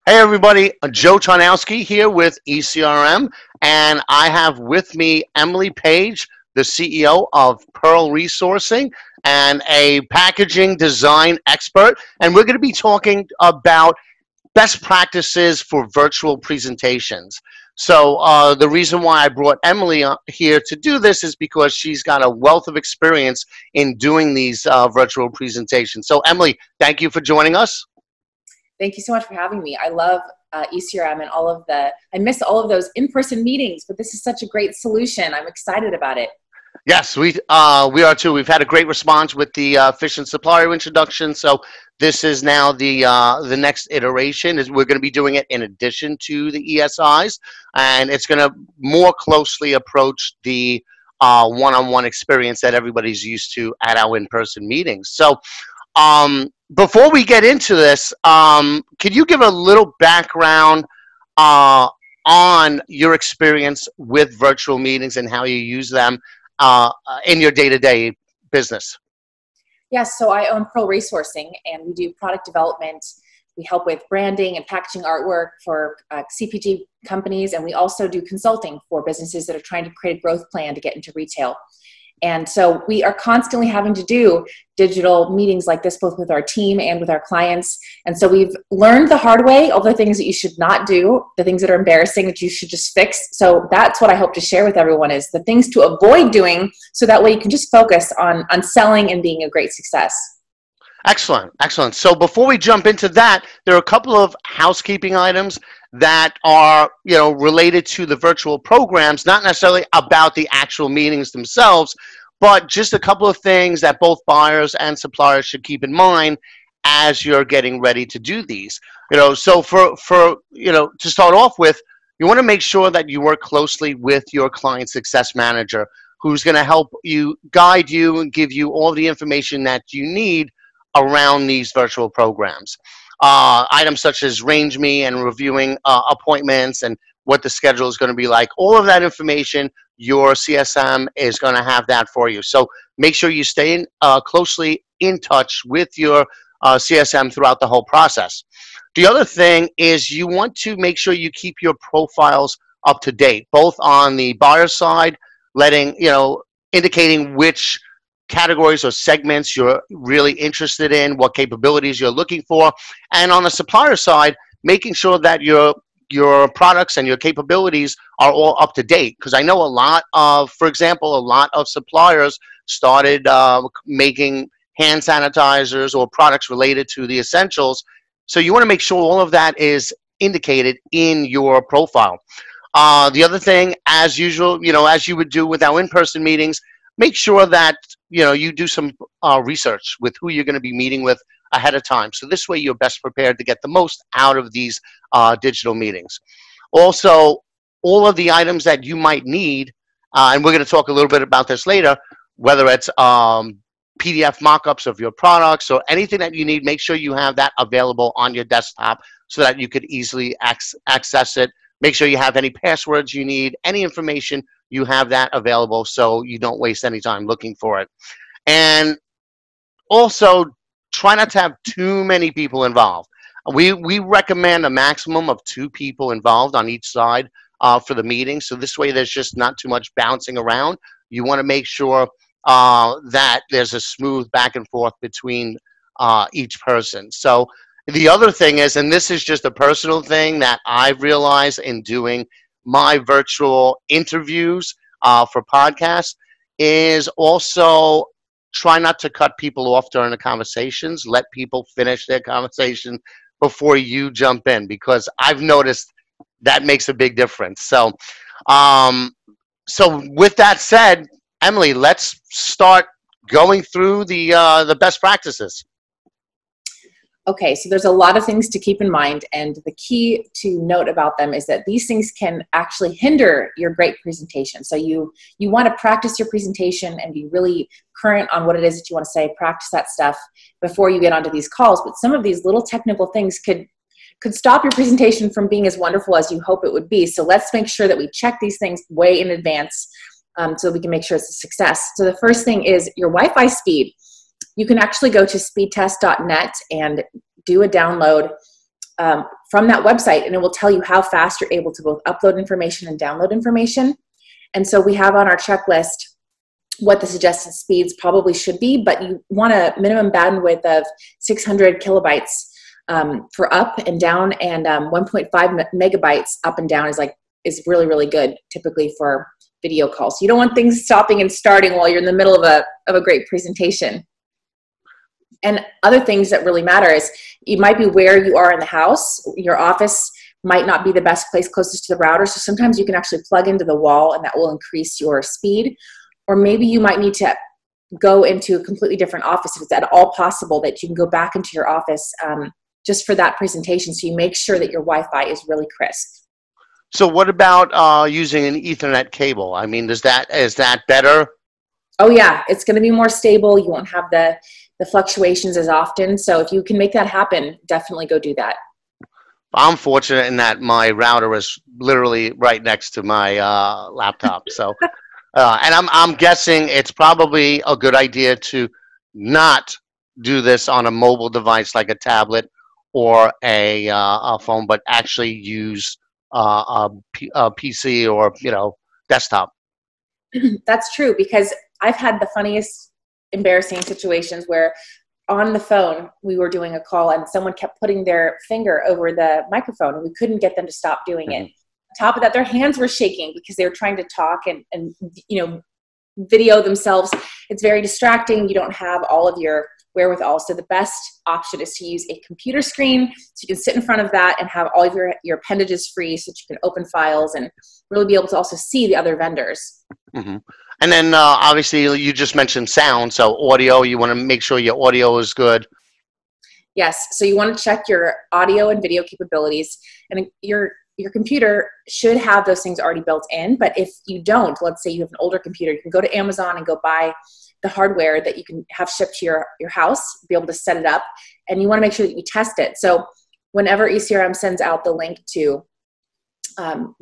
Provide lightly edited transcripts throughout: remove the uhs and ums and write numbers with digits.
Hey everybody, Joe Tarnowski here with ECRM, and I have with me Emily Page, the CEO of Pearl Resourcing and a packaging design expert, and we're going to be talking about best practices for virtual presentations. So the reason why I brought Emily here to do this is because she's got a wealth of experience in doing these virtual presentations. So Emily, thank you for joining us. Thank you so much for having me. I love ECRM and I miss all of those in-person meetings, but this is such a great solution. I'm excited about it. Yes, we are too. We've had a great response with the fish and supplier introduction. So this is now the next iteration. Is we're going to be doing it in addition to the ESIs, and it's going to more closely approach the one-on-one experience that everybody's used to at our in-person meetings. So before we get into this, could you give a little background on your experience with virtual meetings and how you use them in your day-to-day business? Yes, so I own Pearl Resourcing, and we do product development. We help with branding and packaging artwork for CPG companies, and we also do consulting for businesses that are trying to create a growth plan to get into retail. And so we are constantly having to do digital meetings like this, both with our team and with our clients. And so we've learned the hard way, all the things that you should not do, the things that are embarrassing that you should just fix. So that's what I hope to share with everyone, is the things to avoid doing, so that way you can just focus on selling and being a great success. Excellent, excellent. So before we jump into that, there are a couple of housekeeping items that are, related to the virtual programs, not necessarily about the actual meetings themselves, but just a couple of things that both buyers and suppliers should keep in mind as you're getting ready to do these. So for to start off with, you want to make sure that you work closely with your client success manager, who's going to help you, guide you, and give you all the information that you need around these virtual programs. Items such as range me and reviewing appointments and what the schedule is going to be like. All of that information, your CSM is going to have that for you. So make sure you stay closely in touch with your CSM throughout the whole process. The other thing is you want to make sure you keep your profiles up to date, both on the buyer side, indicating which categories or segments you're really interested in, what capabilities you're looking for, and on the supplier side, making sure that your products and your capabilities are all up to date. Because I know for example, a lot of suppliers started making hand sanitizers or products related to the essentials. So you want to make sure all of that is indicated in your profile. The other thing, as usual, as you would do with our in-person meetings, make sure that you do some research with who you're going to be meeting with ahead of time. So this way you're best prepared to get the most out of these digital meetings. Also, all of the items that you might need, and we're going to talk a little bit about this later, whether it's PDF mock-ups of your products or anything that you need, make sure you have that available on your desktop so that you could easily access it. Make sure you have any passwords you need, any information, you have that available so you don't waste any time looking for it. And also, try not to have too many people involved. We recommend a maximum of 2 people involved on each side for the meeting. So this way there's just not too much bouncing around. You want to make sure that there's a smooth back and forth between each person. So the other thing is, and this is just a personal thing that I've realized in doing my virtual interviews for podcasts, is also try not to cut people off during the conversations. Let people finish their conversation before you jump in, because I've noticed that makes a big difference. So, so with that said, Emily, let's start going through the best practices. Okay, so there's a lot of things to keep in mind, and the key to note about them is that these things can actually hinder your great presentation. So you want to practice your presentation and be really current on what it is that you want to say, practice that stuff before you get onto these calls. But some of these little technical things could stop your presentation from being as wonderful as you hope it would be. So let's make sure that we check these things way in advance so we can make sure it's a success. So the first thing is your Wi-Fi speed. You can actually go to speedtest.net and do a download from that website, and it will tell you how fast you're able to both upload information and download information. And so we have on our checklist what the suggested speeds probably should be, but you want a minimum bandwidth of 600 kilobytes for up and down, and 1.5 megabytes up and down is really, really good typically for video calls. You don't want things stopping and starting while you're in the middle of a great presentation. And other things that really matter is you might be where you are in the house. Your office might not be the best place closest to the router, so sometimes you can actually plug into the wall and that will increase your speed. Or maybe you might need to go into a completely different office if it's at all possible that you can go back into your office just for that presentation, so you make sure that your Wi-Fi is really crisp. So what about using an Ethernet cable? I mean, is that better? Oh yeah, it's going to be more stable. You won't have the fluctuations as often. So if you can make that happen, definitely go do that. I'm fortunate in that my router is literally right next to my laptop. So, and I'm guessing it's probably a good idea to not do this on a mobile device like a tablet or a phone, but actually use a PC or desktop. That's true, because I've had the funniest embarrassing situations where on the phone we were doing a call and someone kept putting their finger over the microphone and we couldn't get them to stop doing it. On top of that, their hands were shaking because they were trying to talk and video themselves. It's very distracting. You don't have all of your wherewithal. So the best option is to use a computer screen, so you can sit in front of that and have all of your appendages free, so that you can open files and really be able to also see the other vendors. Mm-hmm. And then obviously you just mentioned sound, so audio, you want to make sure your audio is good. Yes, so you want to check your audio and video capabilities, and your computer should have those things already built in. But if you don't, let's say you have an older computer, you can go to Amazon and go buy the hardware that you can have shipped to your house, be able to set it up, and you want to make sure that you test it. So whenever ECRM sends out the link to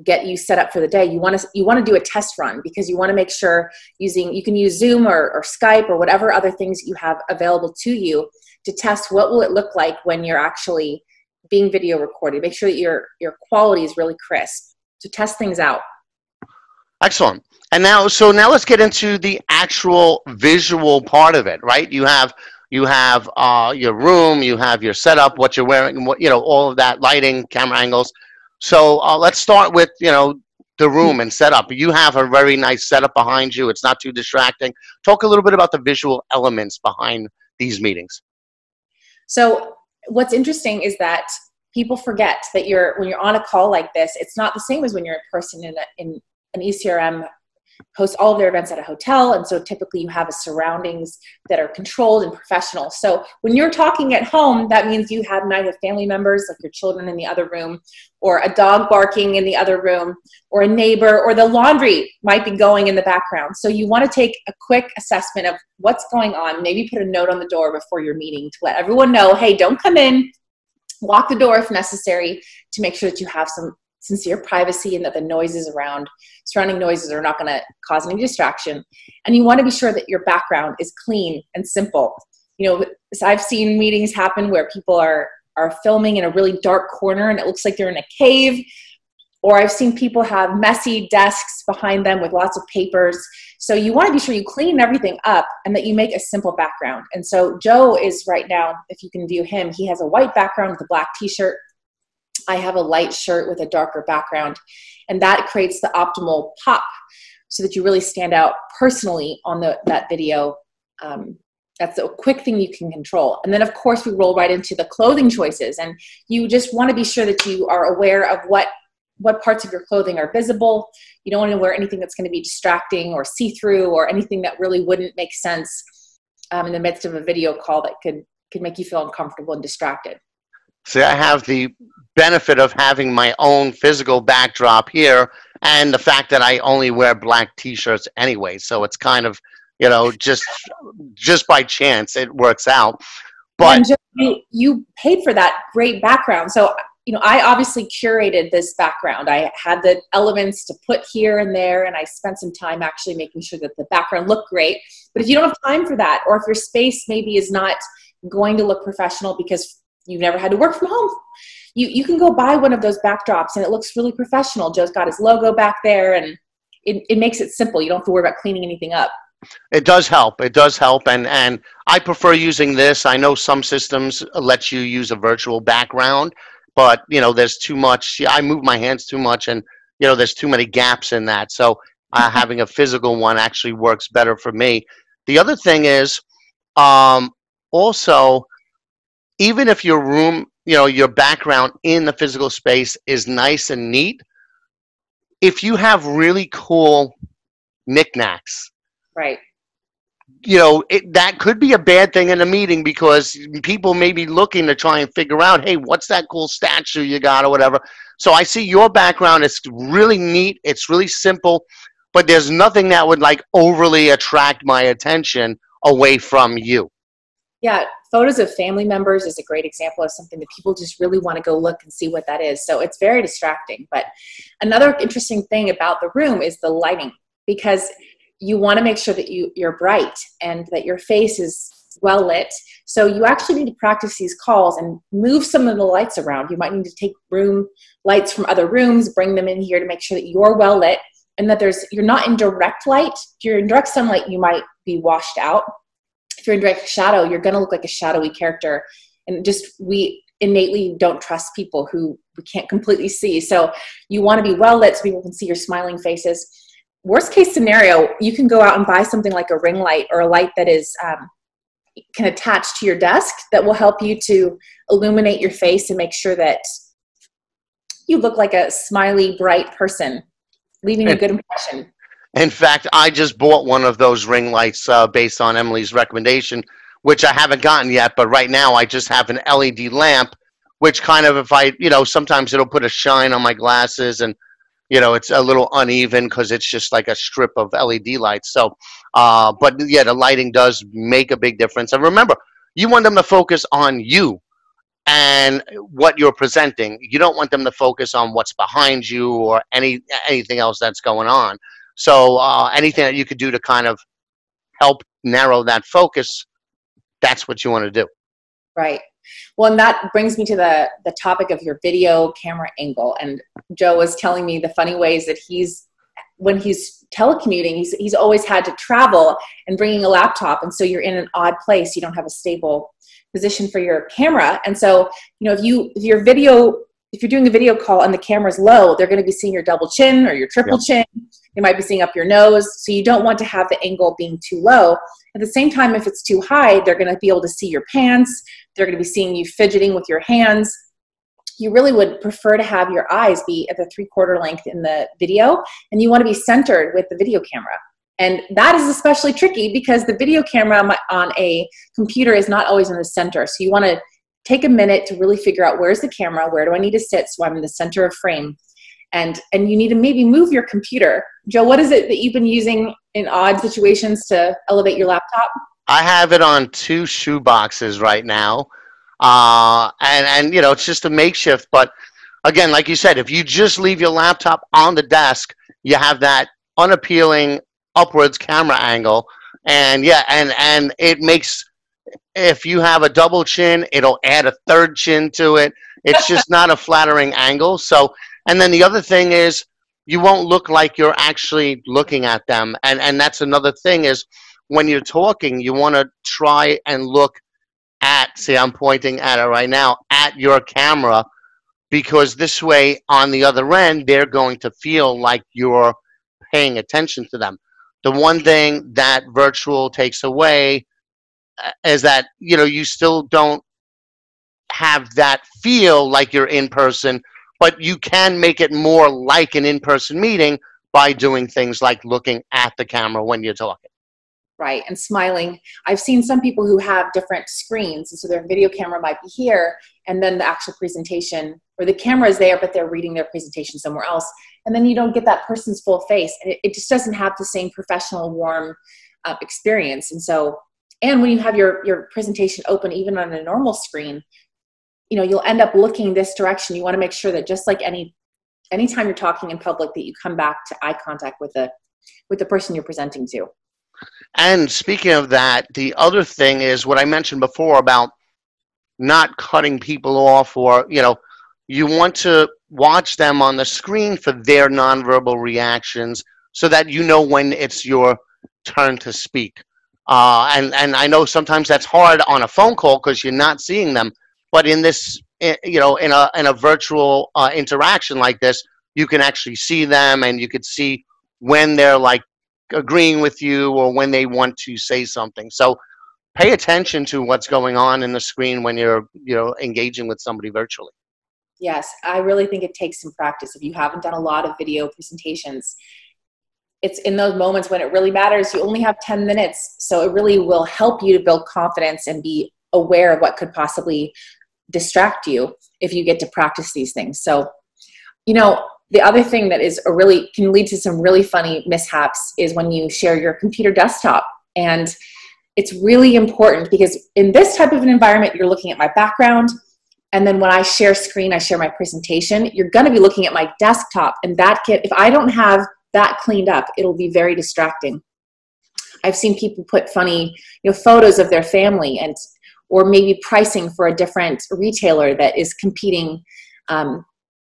get you set up for the day, you want to do a test run, because you want to make sure you can use Zoom or Skype or whatever other things you have available to you to test what will it look like when you're actually being video recorded. Make sure that your quality is really crisp. So test things out. Excellent. And now let's get into the actual visual part of it, right? You have your room, you have your setup, what you're wearing, all of that, lighting, camera angles. So let's start with, the room and setup. You have a very nice setup behind you. It's not too distracting. Talk a little bit about the visual elements behind these meetings. So what's interesting is that people forget that when you're on a call like this, it's not the same as when you're in person in an ECRM hosts all of their events at a hotel, and so typically you have surroundings that are controlled and professional. So when you're talking at home, that means you might have family members, like your children, in the other room, or a dog barking in the other room, or a neighbor, or the laundry might be going in the background. So you want to take a quick assessment of what's going on. Maybe put a note on the door before your meeting to let everyone know, hey, don't come in, lock the door if necessary, to make sure that you have some sincere privacy and that the surrounding noises are not going to cause any distraction. And you want to be sure that your background is clean and simple. I've seen meetings happen where people are filming in a really dark corner and it looks like they're in a cave. Or I've seen people have messy desks behind them with lots of papers. So you want to be sure you clean everything up and that you make a simple background. And so Joe is right now, if you can view him, he has a white background with a black t-shirt. I have a light shirt with a darker background, and that creates the optimal pop so that you really stand out personally on that video. That's a quick thing you can control. And then of course we roll right into the clothing choices, and you just want to be sure that you are aware of what parts of your clothing are visible. You don't want to wear anything that's going to be distracting or see-through or anything that really wouldn't make sense in the midst of a video call that could make you feel uncomfortable and distracted. See, I have the benefit of having my own physical backdrop here, and the fact that I only wear black t-shirts anyway. So it's kind of, just by chance it works out. But and you paid for that great background. So, I obviously curated this background. I had the elements to put here and there, and I spent some time actually making sure that the background looked great. But if you don't have time for that, or if your space maybe is not going to look professional because you've never had to work from home, you can go buy one of those backdrops and it looks really professional. Joe's got his logo back there, and it makes it simple. You don't have to worry about cleaning anything up. It does help. It does help. And I prefer using this. I know some systems let you use a virtual background, but, you know, there's too much. I move my hands too much, and, you know, there's too many gaps in that. So having a physical one actually works better for me. The other thing is also, even if your room, you know, your background in the physical space is nice and neat, if you have really cool knickknacks, right, you know, that could be a bad thing in a meeting, because people may be looking to try and figure out, hey, what's that cool statue you got or whatever. So I see your background. It's really neat. It's really simple, but there's nothing that would like overly attract my attention away from you. Yeah, photos of family members is a great example of something that people just really want to go look and see what that is. So it's very distracting. But another interesting thing about the room is the lighting, because you want to make sure that you're bright and that your face is well lit. So you actually need to practice these calls and move some of the lights around. You might need to take room lights from other rooms, bring them in here to make sure that you're well lit, and that you're not in direct light. If you're in direct sunlight, you might be washed out. If you're in direct shadow, you're going to look like a shadowy character. And we innately don't trust people who we can't completely see. So you want to be well lit so people can see your smiling faces. Worst case scenario, you can go out and buy something like a ring light, or a light that is can attach to your desk, that will help you to illuminate your face and make sure that you look like a smiley, bright person, leaving a good impression. In fact, I just bought one of those ring lights based on Emily's recommendation, which I haven't gotten yet. But right now I just have an LED lamp, which kind of, if I, you know, sometimes it'll put a shine on my glasses, and, you know, it's a little uneven because it's just like a strip of LED lights. So, but yeah, the lighting does make a big difference. And remember, you want them to focus on you and what you're presenting. You don't want them to focus on what's behind you or anything else that's going on. So anything that you could do to kind of help narrow that focus, that's what you want to do. Right. Well, and that brings me to the topic of your video camera angle. And Joe was telling me the funny ways that when he's telecommuting, he's always had to travel and bringing a laptop. And so you're in an odd place. You don't have a stable position for your camera. And so, you know, if you're doing a video call and the camera's low, they're going to be seeing your double chin or your triple chin. They might be seeing up your nose. So you don't want to have the angle being too low. At the same time, if it's too high, they're going to be able to see your pants. They're going to be seeing you fidgeting with your hands. You really would prefer to have your eyes be at the 3/4 length in the video, and you want to be centered with the video camera. And that is especially tricky because the video camera on a computer is not always in the center. So you want to take a minute to really figure out, where's the camera? Where do I need to sit so I'm in the center of frame? And you need to maybe move your computer. Joe, what is it that you've been using in odd situations to elevate your laptop? I have it on 2 shoe boxes right now. And you know, it's just a makeshift. But again, like you said, if you just leave your laptop on the desk, you have that unappealing upwards camera angle. And yeah, and it makes, if you have a double chin, it'll add a third chin to it. It's just not a flattering angle. So, and then the other thing is, you won't look like you're actually looking at them. And that's another thing is, when you're talking, you want to try and look at, see, I'm pointing at it right now, at your camera, because this way on the other end, they're going to feel like you're paying attention to them. The one thing that virtual takes away is that, you know, you still don't have that feel like you're in person, but you can make it more like an in-person meeting by doing things like looking at the camera when you're talking. Right, and smiling. I've seen some people who have different screens, and so their video camera might be here, and then the actual presentation, or the camera is there, but they're reading their presentation somewhere else, and then you don't get that person's full face, and it just doesn't have the same professional, warm experience. And so, and when you have your presentation open, even on a normal screen, you know, you'll end up looking this direction. You want to make sure that, just like anytime you're talking in public, that you come back to eye contact with the person you're presenting to. And speaking of that, the other thing is what I mentioned before about not cutting people off, or, you know, you want to watch them on the screen for their nonverbal reactions so that you know when it's your turn to speak. And I know sometimes that's hard on a phone call because you're not seeing them, but in this, in a virtual interaction like this, you can actually see them, and you could see when they're like agreeing with you or when they want to say something. So pay attention to what's going on in the screen when you're engaging with somebody virtually. Yes, I really think it takes some practice. If you haven't done a lot of video presentations, it's in those moments when it really matters. You only have 10 minutes, so it really will help you to build confidence and be aware of what could possibly distract you if you get to practice these things. So, the other thing that is can lead to some really funny mishaps is when you share your computer desktop. And it's really important because in this type of an environment, you're looking at my background. And then when I share screen, I share my presentation, you're going to be looking at my desktop. And if I don't have that cleaned up, it'll be very distracting. I've seen people put funny, photos of their family or maybe pricing for a different retailer that is competing,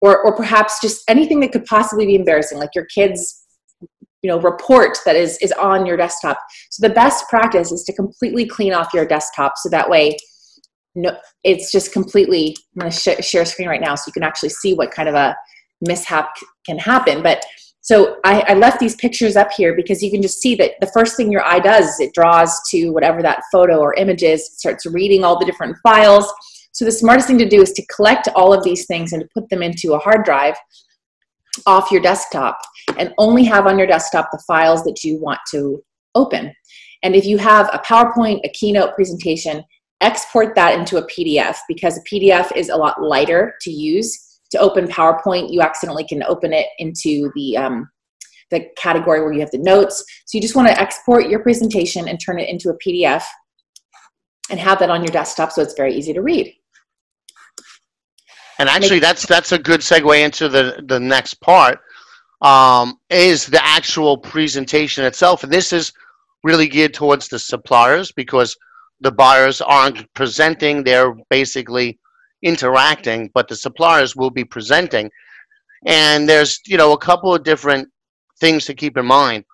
or perhaps just anything that could possibly be embarrassing, like your kids' report that is on your desktop. So the best practice is to completely clean off your desktop, so that way it's just completely, I'm going to share screen right now so you can actually see what kind of a mishap can happen. But so I left these pictures up here because you can just see that the first thing your eye does is it draws to whatever that photo or image is. It starts reading all the different files. So the smartest thing to do is to collect all of these things and to put them into a hard drive off your desktop, and only have on your desktop the files that you want to open. And if you have a PowerPoint, a keynote presentation, export that into a PDF, because a PDF is a lot lighter to use. To open PowerPoint, you accidentally can open it into the category where you have the notes. So you just want to export your presentation and turn it into a PDF and have that on your desktop so it's very easy to read. And actually, that's a good segue into the next part, is the actual presentation itself. And this is really geared towards the suppliers, because the buyers aren't presenting, they're basically interacting, but the suppliers will be presenting. And there's a couple of different things to keep in mind.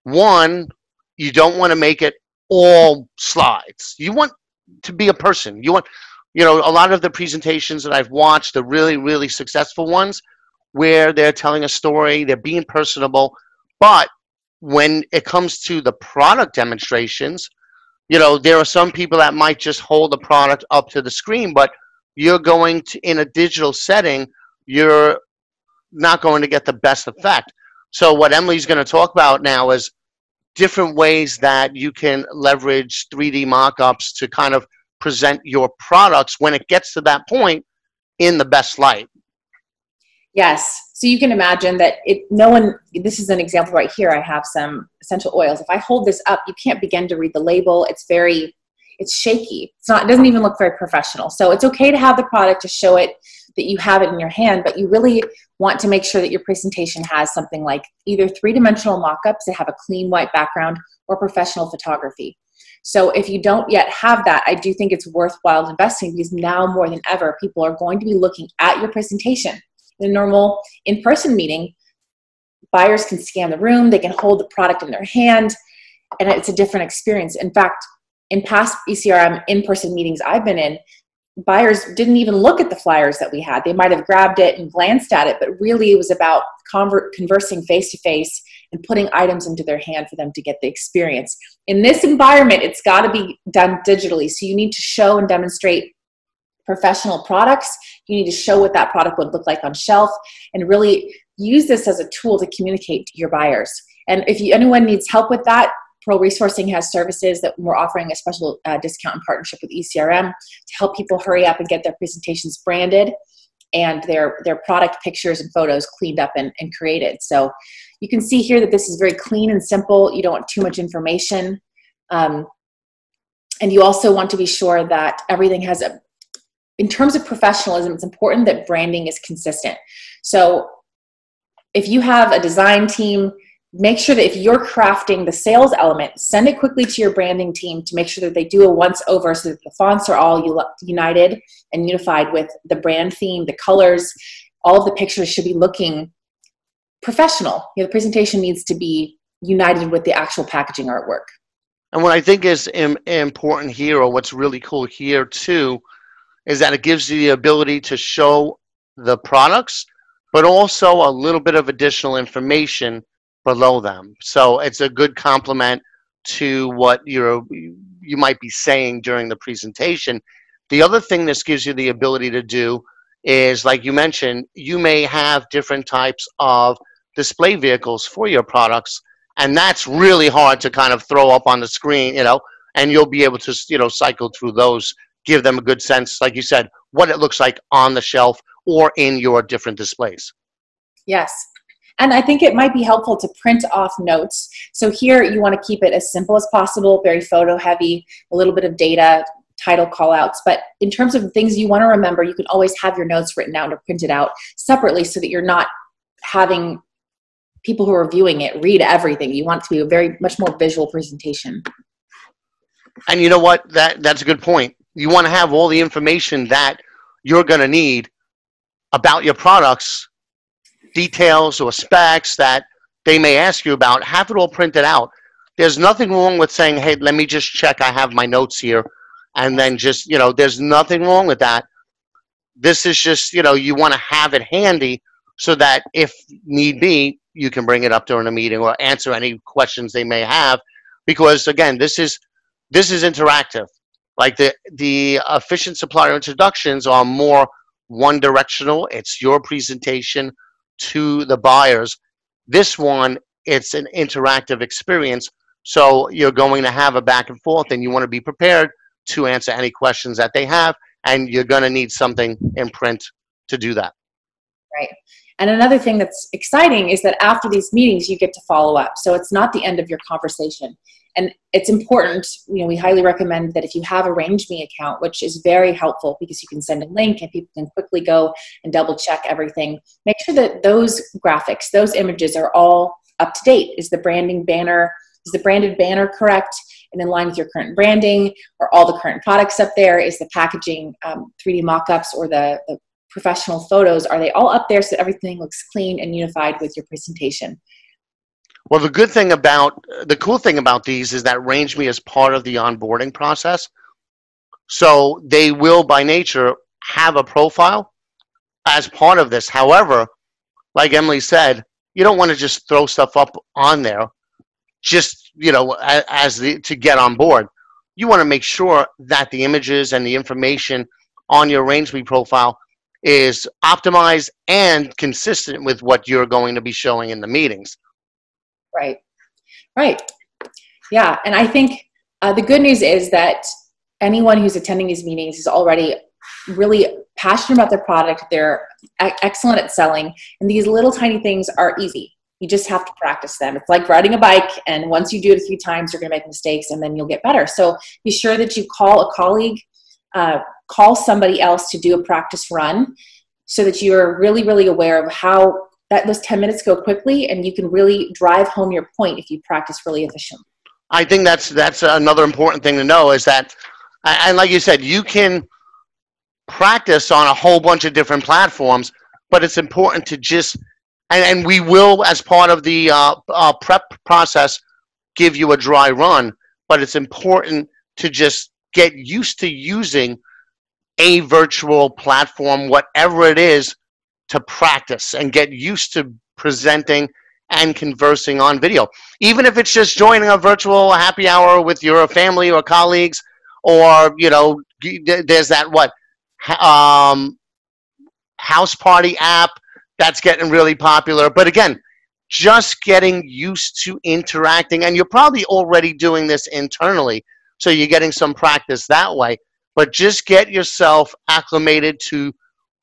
One, you don't want to make it all slides. You want to be a person. You want, a lot of the presentations that I've watched, the really, really successful ones, where they're telling a story, they're being personable, but when it comes to the product demonstrations, there are some people that might just hold the product up to the screen, but you're going to, in a digital setting, you're not going to get the best effect. So what Emily's going to talk about now is different ways that you can leverage 3D mock-ups to kind of present your products when it gets to that point in the best light. Yes. So you can imagine that this is an example right here. I have some essential oils. If I hold this up, you can't begin to read the label. It's shaky. It doesn't even look very professional. So it's okay to have the product to show it that you have it in your hand, but you really want to make sure that your presentation has something like either 3-dimensional mock-ups that have a clean white background or professional photography. So if you don't yet have that, I do think it's worthwhile investing, because now more than ever, people are going to be looking at your presentation. In a normal in-person meeting, buyers can scan the room, they can hold the product in their hand, and it's a different experience. In fact, in past ECRM in-person meetings I've been in, buyers didn't even look at the flyers that we had. They might have grabbed it and glanced at it, but really it was about conversing face-to-face and putting items into their hand for them to get the experience. In this environment, it's got to be done digitally. So you need to show and demonstrate professional products. You need to show what that product would look like on shelf, and really use this as a tool to communicate to your buyers. And if anyone needs help with that, Pro Resourcing has services that we're offering a special discount in partnership with ECRM to help people hurry up and get their presentations branded and their product pictures and photos cleaned up and created. So you can see here that this is very clean and simple. You don't want too much information. And you also want to be sure that everything has in terms of professionalism, it's important that branding is consistent. So if you have a design team, make sure that if you're crafting the sales element, send it quickly to your branding team to make sure that they do a once over so that the fonts are all united and unified with the brand theme, the colors. All of the pictures should be looking professional. The presentation needs to be united with the actual packaging artwork. And what I think is important here, or what's really cool here too, is that it gives you the ability to show the products, but also a little bit of additional information below them. So it's a good complement to what you might be saying during the presentation. The other thing this gives you the ability to do is, like you mentioned, you may have different types of display vehicles for your products, and that's really hard to kind of throw up on the screen, and you'll be able to, cycle through those, give them a good sense, like you said, what it looks like on the shelf or in your different displays. Yes. And I think it might be helpful to print off notes. So here you want to keep it as simple as possible, very photo heavy, a little bit of data, title call outs. But in terms of things you want to remember, you can always have your notes written out or printed out separately so that you're not having people who are viewing it read everything. You want it to be a very much more visual presentation. And you know what? That's a good point. You want to have all the information that you're going to need about your products, details or specs that they may ask you about, have it all printed out. There's nothing wrong with saying, hey, let me just check, I have my notes here, and then just, there's nothing wrong with that. This is just, you want to have it handy so that if need be, you can bring it up during a meeting or answer any questions they may have, because again, this is interactive. Like the efficient supplier introductions are more one-directional. It's your presentation to the buyers. This one, it's an interactive experience, so you're going to have a back and forth, and you want to be prepared to answer any questions that they have, and you're going to need something in print to do that. Right. And another thing that's exciting is that after these meetings, you get to follow up. So it's not the end of your conversation. And it's important, we highly recommend that if you have a RangeMe account, which is very helpful because you can send a link and people can quickly go and double check everything. Make sure that those graphics, those images are all up to date. Is the branded banner correct and in line with your current branding? Are all the current products up there? Is the packaging 3D mockups or the professional photos, are they all up there so that everything looks clean and unified with your presentation? Well, the cool thing about these is that RangeMe is part of the onboarding process. So they will, by nature, have a profile as part of this. However, like Emily said, you don't want to just throw stuff up on there just, to get on board. You want to make sure that the images and the information on your RangeMe profile is optimized and consistent with what you're going to be showing in the meetings. Right. Yeah, and I think the good news is that anyone who's attending these meetings is already really passionate about their product. They're excellent at selling, and these little tiny things are easy. You just have to practice them. It's like riding a bike, and once you do it a few times, you're going to make mistakes, and then you'll get better. So be sure that you call a colleague, call somebody else to do a practice run so that you're really, really aware of how those 10 minutes go quickly, and you can really drive home your point if you practice really efficiently. I think that's another important thing to know is that, and like you said, you can practice on a whole bunch of different platforms, but it's important to just, and we will, as part of the prep process, give you a dry run, but it's important to just get used to using a virtual platform, whatever it is, to practice and get used to presenting and conversing on video. Even if it's just joining a virtual happy hour with your family or colleagues, or, there's that house party app that's getting really popular. But again, just getting used to interacting, and you're probably already doing this internally, so you're getting some practice that way. But just get yourself acclimated to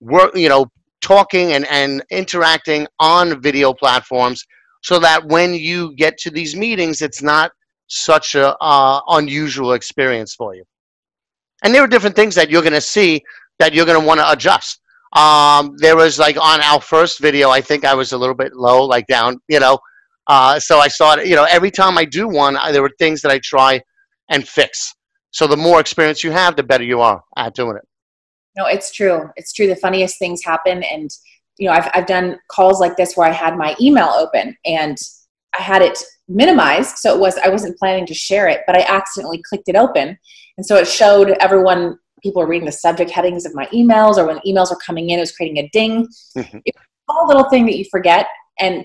work, talking and interacting on video platforms, so that when you get to these meetings, it's not such a unusual experience for you. And there are different things that you're going to see that you're going to want to adjust. There was, like, on our first video, I think I was a little bit low, like down, So I started, every time I do one, there were things that I try and fix. So the more experience you have, the better you are at doing it. No, it's true. It's true. The funniest things happen. And, I've done calls like this where I had my email open and I had it minimized. So I wasn't planning to share it, but I accidentally clicked it open. And so it showed everyone, people were reading the subject headings of my emails, or when emails were coming in, it was creating a ding. It's a small little thing that you forget. And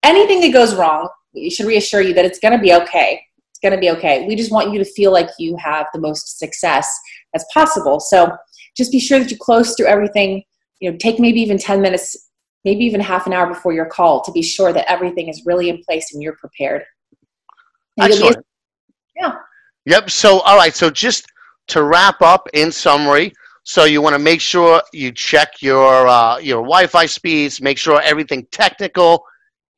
anything that goes wrong, you should reassure you that it's going to be okay. It's going to be okay. We just want you to feel like you have the most success as possible. So just be sure that you close through everything. Take maybe even 10 minutes, maybe even half an hour before your call to be sure that everything is really in place and you're prepared. And excellent. Yeah. Yep. So, all right. So just to wrap up in summary, so you want to make sure you check your Wi-Fi speeds, make sure everything technical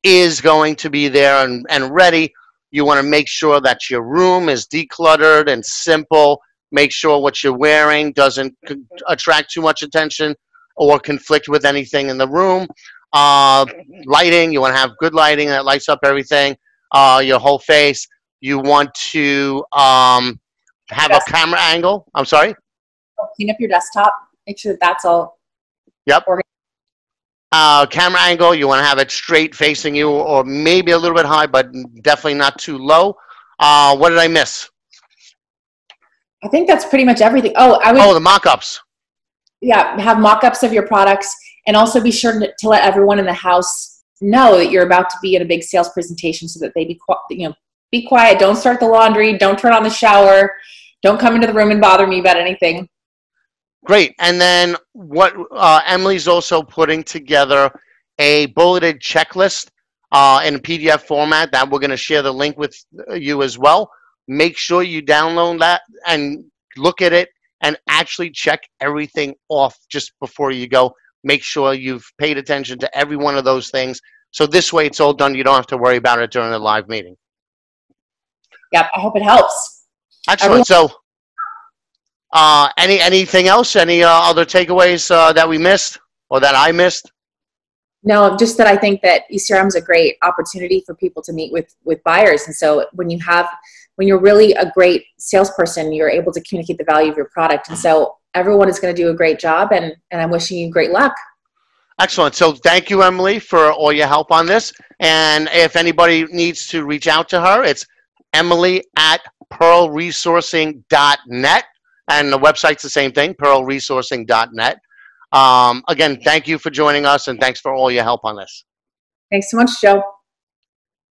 is going to be there and ready. You want to make sure that your room is decluttered and simple. Make sure what you're wearing doesn't attract too much attention or conflict with anything in the room. Lighting, you want to have good lighting that lights up everything, your whole face. You want to have a camera angle. I'm sorry? Clean up your desktop. Make sure that that's all. Yep. Camera angle, you want to have it straight facing you, or maybe a little bit high, but definitely not too low. What did I miss? I think that's pretty much everything. The mock-ups. Yeah, have mock-ups of your products, and also be sure to let everyone in the house know that you're about to be in a big sales presentation, so that they be quiet. Don't start the laundry. Don't turn on the shower. Don't come into the room and bother me about anything. Great. And then what Emily's also putting together a bulleted checklist in a PDF format that we're going to share the link with you as well. Make sure you download that and look at it and actually check everything off just before you go. Make sure you've paid attention to every one of those things. So this way it's all done. You don't have to worry about it during the live meeting. Yep. I hope it helps. Excellent. So anything else? Any other takeaways that we missed or that I missed? No, just that I think that ECRM is a great opportunity for people to meet with buyers. And so when you're really a great salesperson, you're able to communicate the value of your product. And so everyone is going to do a great job, and I'm wishing you great luck. Excellent. So thank you, Emily, for all your help on this. And if anybody needs to reach out to her, it's emily@pearlresourcing.net. And the website's the same thing, pearlresourcing.net. Again, thank you for joining us, and thanks for all your help on this. Thanks so much, Joe.